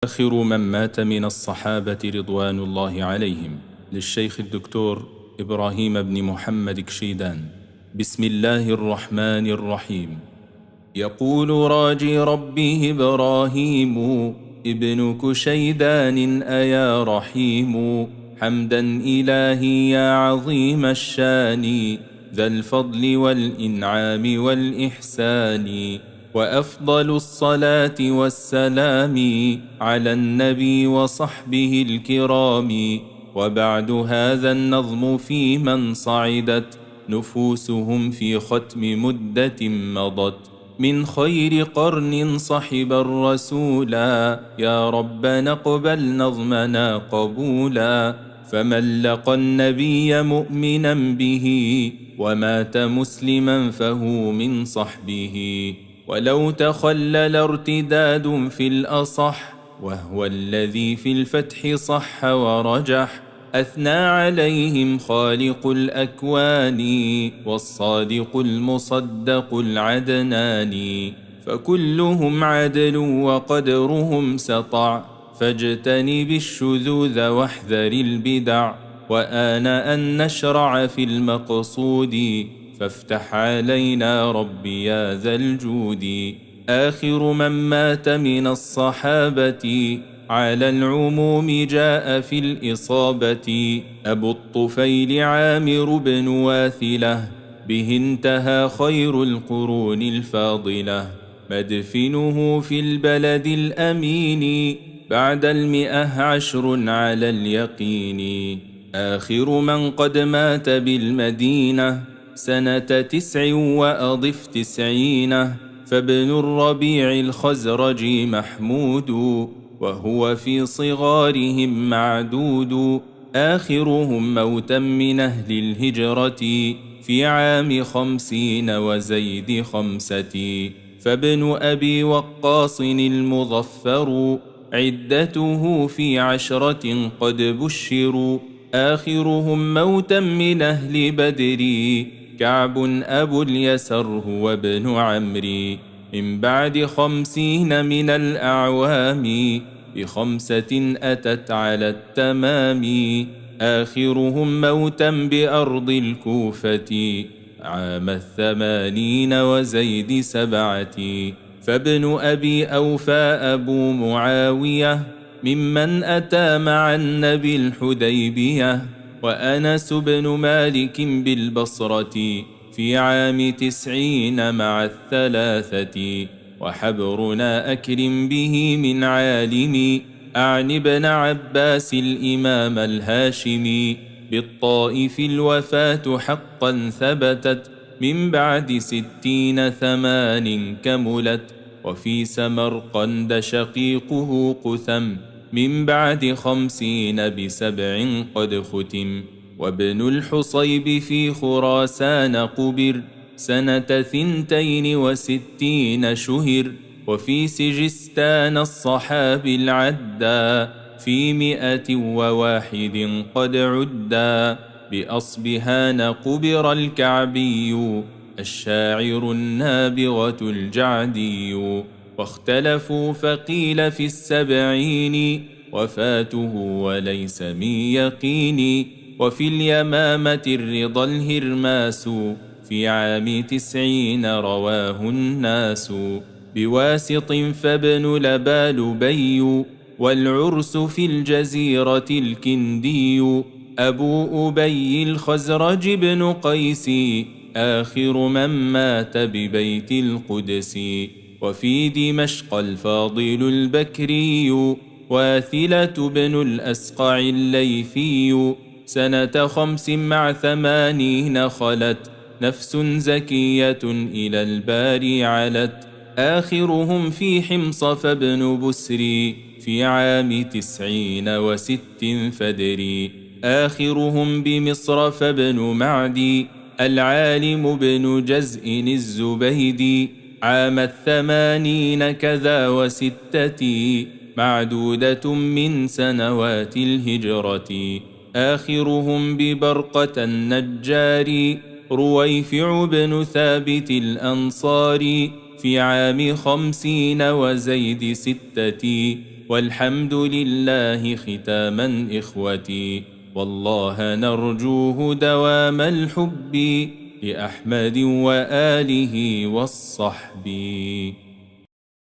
آخر من مات من الصحابة رضوان الله عليهم للشيخ الدكتور إبراهيم بن محمد كشيدان. بسم الله الرحمن الرحيم. يقول راجي ربه إبراهيم ابن كشيدان أيا رحيم، حمدا إلهي يا عظيم الشان، ذا الفضل والإنعام والإحسان، وأفضل الصلاة والسلام على النبي وصحبه الكرام. وبعد هذا النظم في من صعدت نفوسهم في ختم مدة مضت، من خير قرن صحب الرسولا، يا ربنا اقبل نظمنا قبولا. فمن لقى النبي مؤمنا به ومات مسلما فهو من صحبه، ولو تخلل ارتداد في الأصح، وهو الذي في الفتح صح ورجح. أثنى عليهم خالق الأكوان والصادق المصدق العدنان، فكلهم عدل وقدرهم سطع، فاجتنب الشذوذ واحذر البدع. وآن أن نشرع في المقصود، فافتح علينا ربي يا ذا الجود. آخر من مات من الصحابة على العموم جاء في الإصابة، أبو الطفيل عامر بن واثلة، به انتهى خير القرون الفاضلة. مدفنه في البلد الأمين بعد 110 على اليقين. آخر من قد مات بالمدينة سنة 9 وأضف 90، فابن الربيع الخزرجي محمود، وهو في صغارهم معدود. آخرهم موتا من أهل الهجرة في عام 50 وزيد 5، فابن أبي وقاص المظفر عدته في 10 قد بشروا. آخرهم موتا من أهل بدر كعب أبو اليسر هو ابن عمرو، من بعد 50 من الأعوام ب5 أتت على التمام. آخرهم موتا بأرض الكوفة عام 80 وزيد 7، فابن أبي أوفى أبو معاوية ممن أتى مع النبي الحديبية. وأنس بن مالك بالبصرة في عام 90 مع 3، وحبرنا أكرم به من عالم، أعني ابن عباس الإمام الهاشمي. بالطائف الوفاة حقا ثبتت من بعد 60 8 كملت، وفي سمرقند شقيقه قثم من بعد 50 ب7 قد ختم. وابن الحصيب في خراسان قبر سنة 62 شهر، وفي سجستان الصحابي العدا في 101 قد عدا. بأصبهان قبر الكعبي الشاعر النابغة الجعدي، واختلفوا فقيل في 70 وفاته وليس من يقين. وفي اليمامة الرضا الهرماس في عام 90 رواه الناس. بواسط فابن لبى لبي، والعرس في الجزيرة الكندي، أبو أبي الخزرج بن قيس آخر من مات ببيت القدس. وفي دمشق الفاضل البكري واثلة بن الأسقع الليثي، سنة 5 مع 80 خلت نفس زكية إلى الباري علت. آخرهم في حمص فابن بسري في عام 90 و6 فدري. آخرهم بمصر فابن معدي العالم بن جزء الزبيدي عام 80 كذا و6 معدودة من سنوات الهجرة. آخرهم ببرقة النجار رويفع بن ثابت الأنصاري في عام 50 وزيد 6 والحمد لله ختاما إخوتي، والله نرجوه دوام الحب لأحمد وآله والصحب.